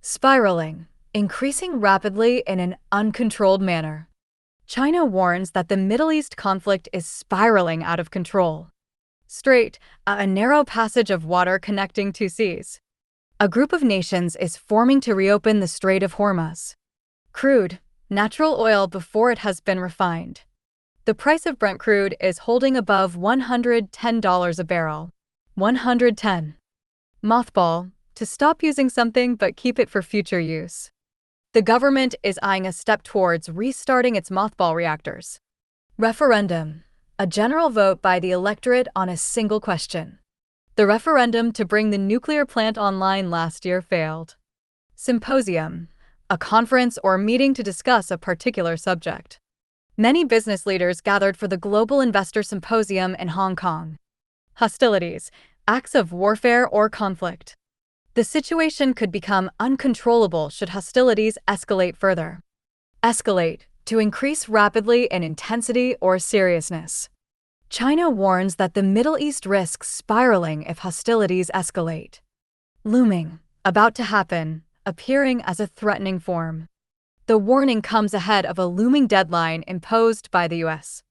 Spiraling, increasing rapidly in an uncontrolled manner. China warns that the Middle East conflict is spiraling out of control. Strait, a narrow passage of water connecting two seas. A group of nations is forming to reopen the Strait of Hormuz. Crude, natural oil before it has been refined. The price of Brent crude is holding above $110 a barrel. 110. Mothball, to stop using something but keep it for future use. The government is eyeing a step towards restarting its mothball reactors. Referendum, a general vote by the electorate on a single question. The referendum to bring the nuclear plant online last year failed. Symposium, a conference or meeting to discuss a particular subject. Many business leaders gathered for the Global Investor Symposium in Hong Kong. Hostilities, acts of warfare or conflict. The situation could become uncontrollable should hostilities escalate further. Escalate, to increase rapidly in intensity or seriousness. China warns that the Middle East risks spiraling if hostilities escalate. Looming, about to happen, appearing as a threatening form. The warning comes ahead of a looming deadline imposed by the U.S.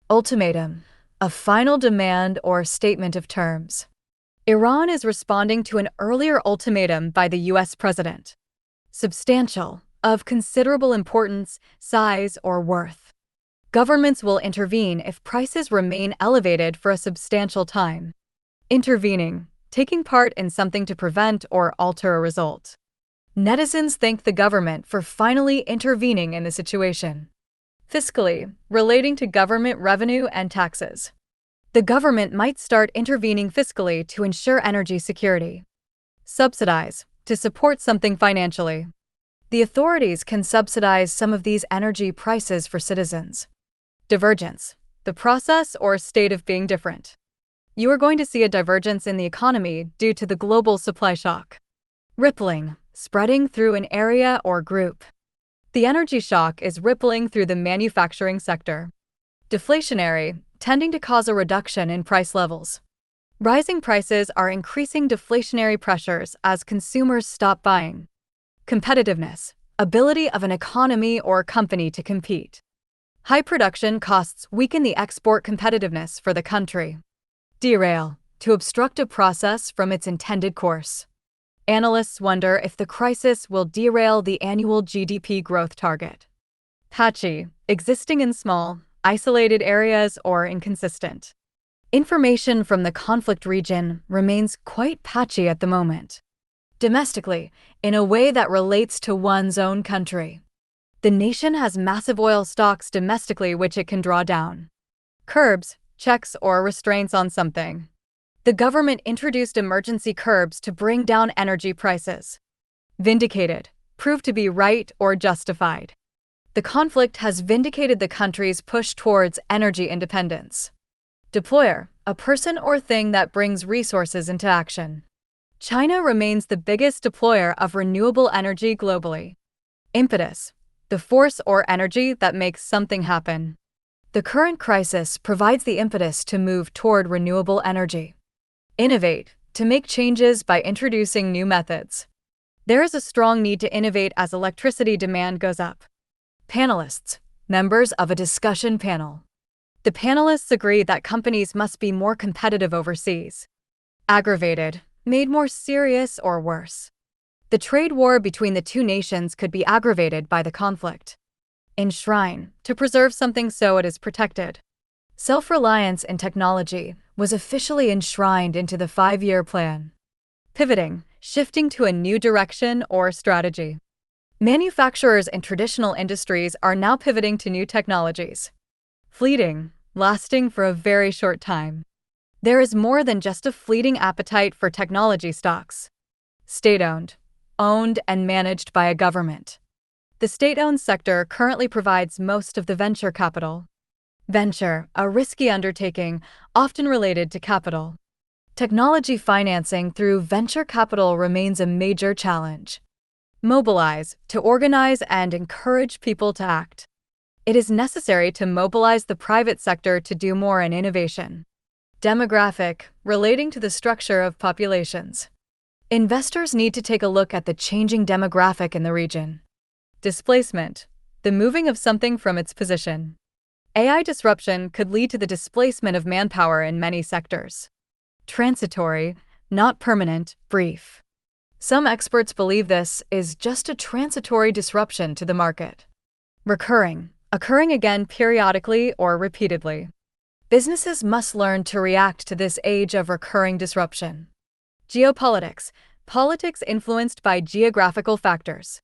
Ultimatum, a final demand or statement of terms. Iran is responding to an earlier ultimatum by the U.S. president. Substantial, of considerable importance, size, or worth. Governments will intervene if prices remain elevated for a substantial time. Intervening, taking part in something to prevent or alter a result. Netizens thank the government for finally intervening in the situation. Fiscally, relating to government revenue and taxes. The government might start intervening fiscally to ensure energy security. Subsidize, to support something financially. The authorities can subsidize some of these energy prices for citizens. Divergence, the process or state of being different. You are going to see a divergence in the economy due to the global supply shock. Rippling, spreading through an area or group. The energy shock is rippling through the manufacturing sector. Deflationary, tending to cause a reduction in price levels. Rising prices are increasing deflationary pressures as consumers stop buying. Competitiveness, ability of an economy or company to compete. High production costs weaken the export competitiveness for the country. Derail, to obstruct a process from its intended course. Analysts wonder if the crisis will derail the annual GDP growth target. Patchy, existing in small, isolated areas or inconsistent. Information from the conflict region remains quite patchy at the moment. Domestically, in a way that relates to one's own country. The nation has massive oil stocks domestically which it can draw down. Curbs, checks or restraints on something. The government introduced emergency curbs to bring down energy prices. Vindicated, proved to be right or justified. The conflict has vindicated the country's push towards energy independence. Deployer, a person or thing that brings resources into action. China remains the biggest deployer of renewable energy globally. Impetus, the force or energy that makes something happen. The current crisis provides the impetus to move toward renewable energy. Innovate, to make changes by introducing new methods. There is a strong need to innovate as electricity demand goes up. Panelists, members of a discussion panel. The panelists agree that companies must be more competitive overseas. Aggravated, made more serious or worse. The trade war between the two nations could be aggravated by the conflict. Enshrine, to preserve something so it is protected. Self-reliance in technology was officially enshrined into the 5-year plan. Pivoting, shifting to a new direction or strategy. Manufacturers in traditional industries are now pivoting to new technologies. Fleeting, lasting for a very short time. There is more than just a fleeting appetite for technology stocks. State-owned, owned and managed by a government. The state-owned sector currently provides most of the venture capital. Venture, a risky undertaking, often related to capital. Technology financing through venture capital remains a major challenge. Mobilize, to organize and encourage people to act. It is necessary to mobilize the private sector to do more in innovation. Demographic, relating to the structure of populations. Investors need to take a look at the changing demographic in the region. Displacement, the moving of something from its position. AI disruption could lead to the displacement of manpower in many sectors. Transitory, not permanent, brief. Some experts believe this is just a transitory disruption to the market. Recurring, occurring again periodically or repeatedly. Businesses must learn to react to this age of recurring disruption. Geopolitics, politics influenced by geographical factors.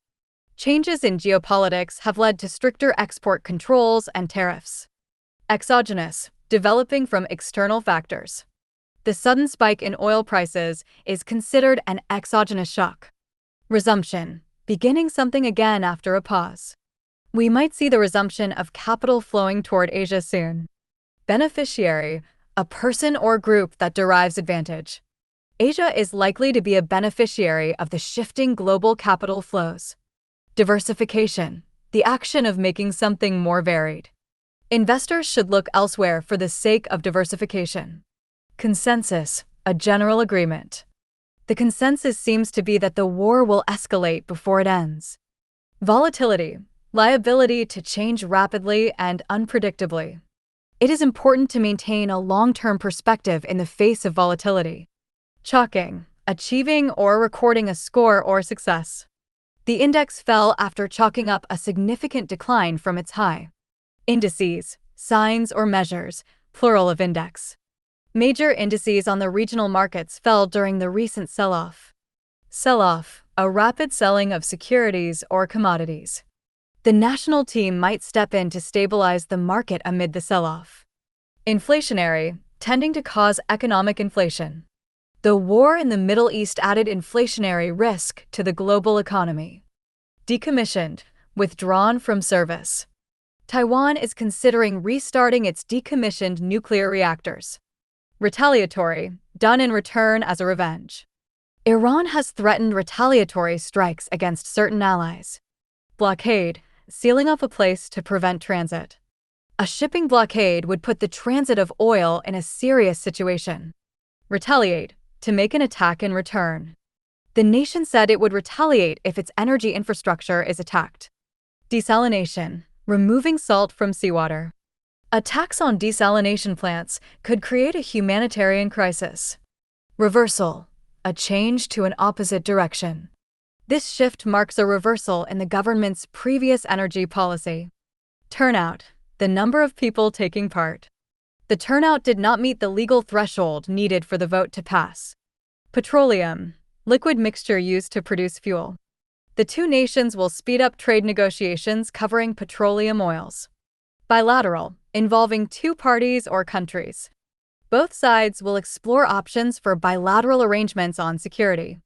Changes in geopolitics have led to stricter export controls and tariffs. Exogenous, developing from external factors. The sudden spike in oil prices is considered an exogenous shock. Resumption, beginning something again after a pause. We might see the resumption of capital flowing toward Asia soon. Beneficiary, a person or group that derives advantage. Asia is likely to be a beneficiary of the shifting global capital flows. Diversification, the action of making something more varied. Investors should look elsewhere for the sake of diversification. Consensus, a general agreement. The consensus seems to be that the war will escalate before it ends. Volatility, liability to change rapidly and unpredictably. It is important to maintain a long-term perspective in the face of volatility. Chalking, achieving or recording a score or success. The index fell after chalking up a significant decline from its high. Indices, signs or measures, plural of index. Major indices on the regional markets fell during the recent sell-off. Sell-off, a rapid selling of securities or commodities. The national team might step in to stabilize the market amid the sell-off. Inflationary, tending to cause economic inflation. The war in the Middle East added inflationary risk to the global economy. Decommissioned, withdrawn from service. Taiwan is considering restarting its decommissioned nuclear reactors. Retaliatory, done in return as a revenge. Iran has threatened retaliatory strikes against certain allies. Blockade, sealing off a place to prevent transit. A shipping blockade would put the transit of oil in a serious situation. Retaliate, to make an attack in return. The nation said it would retaliate if its energy infrastructure is attacked. Desalination, removing salt from seawater. A tax on desalination plants could create a humanitarian crisis. Reversal, a change to an opposite direction. This shift marks a reversal in the government's previous energy policy. Turnout, the number of people taking part. The turnout did not meet the legal threshold needed for the vote to pass. Petroleum, liquid mixture used to produce fuel. The two nations will speed up trade negotiations covering petroleum oils. Bilateral, involving two parties or countries. Both sides will explore options for bilateral arrangements on security.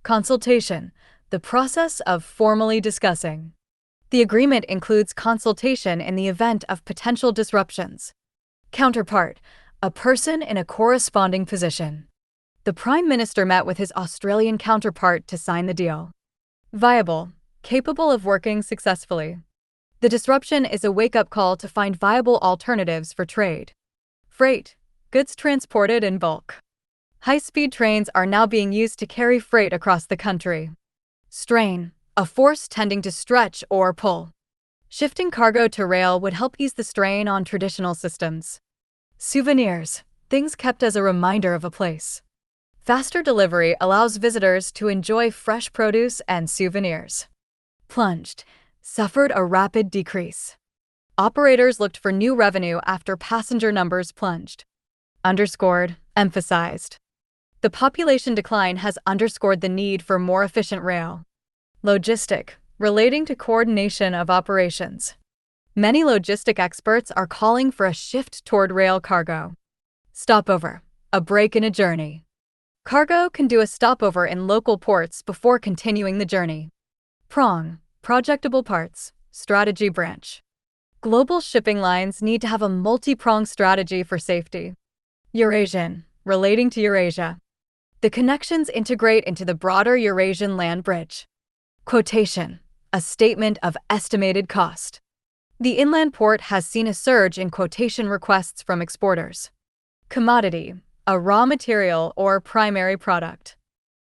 Consultation, the process of formally discussing. The agreement includes consultation in the event of potential disruptions. Counterpart, a person in a corresponding position. The Prime Minister met with his Australian counterpart to sign the deal. Viable, capable of working successfully. The disruption is a wake-up call to find viable alternatives for trade. Freight, goods transported in bulk. High-speed trains are now being used to carry freight across the country. Strain, a force tending to stretch or pull. Shifting cargo to rail would help ease the strain on traditional systems. Souvenirs, things kept as a reminder of a place. Faster delivery allows visitors to enjoy fresh produce and souvenirs. Plunged, suffered a rapid decrease. Operators looked for new revenue after passenger numbers plunged. Underscored, emphasized. The population decline has underscored the need for more efficient rail. Logistic, relating to coordination of operations. Many logistic experts are calling for a shift toward rail cargo. Stopover, a break in a journey. Cargo can do a stopover in local ports before continuing the journey. Prong, projectable parts, strategy branch. Global shipping lines need to have a multi-pronged strategy for safety. Eurasian, relating to Eurasia. The connections integrate into the broader Eurasian land bridge. Quotation, a statement of estimated cost. The inland port has seen a surge in quotation requests from exporters. Commodity, a raw material or primary product.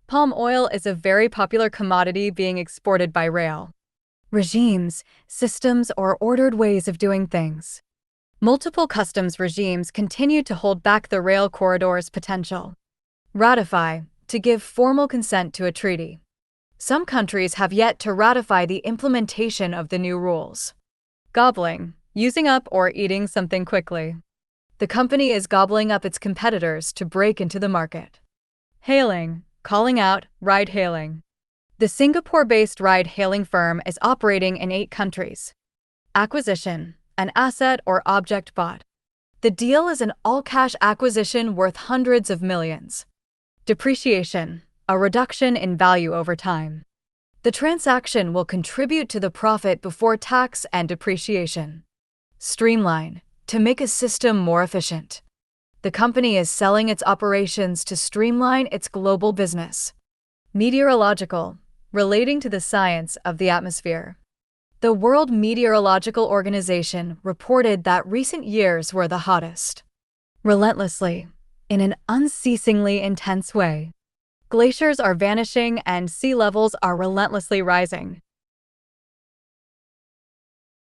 Palm oil is a very popular commodity being exported by rail. Regimes, systems, or ordered ways of doing things. Multiple customs regimes continue to hold back the rail corridor's potential. Ratify, to give formal consent to a treaty. Some countries have yet to ratify the implementation of the new rules. Gobbling, using up or eating something quickly. The company is gobbling up its competitors to break into the market. Hailing, calling out, ride-hailing. The Singapore-based ride-hailing firm is operating in 8 countries. Acquisition, an asset or object bought. The deal is an all-cash acquisition worth hundreds of millions. Depreciation, a reduction in value over time. The transaction will contribute to the profit before tax and depreciation. Streamline, to make a system more efficient. The company is selling its operations to streamline its global business. Meteorological, relating to the science of the atmosphere. The World Meteorological Organization reported that recent years were the hottest. Relentlessly, in an unceasingly intense way. Glaciers are vanishing and sea levels are relentlessly rising.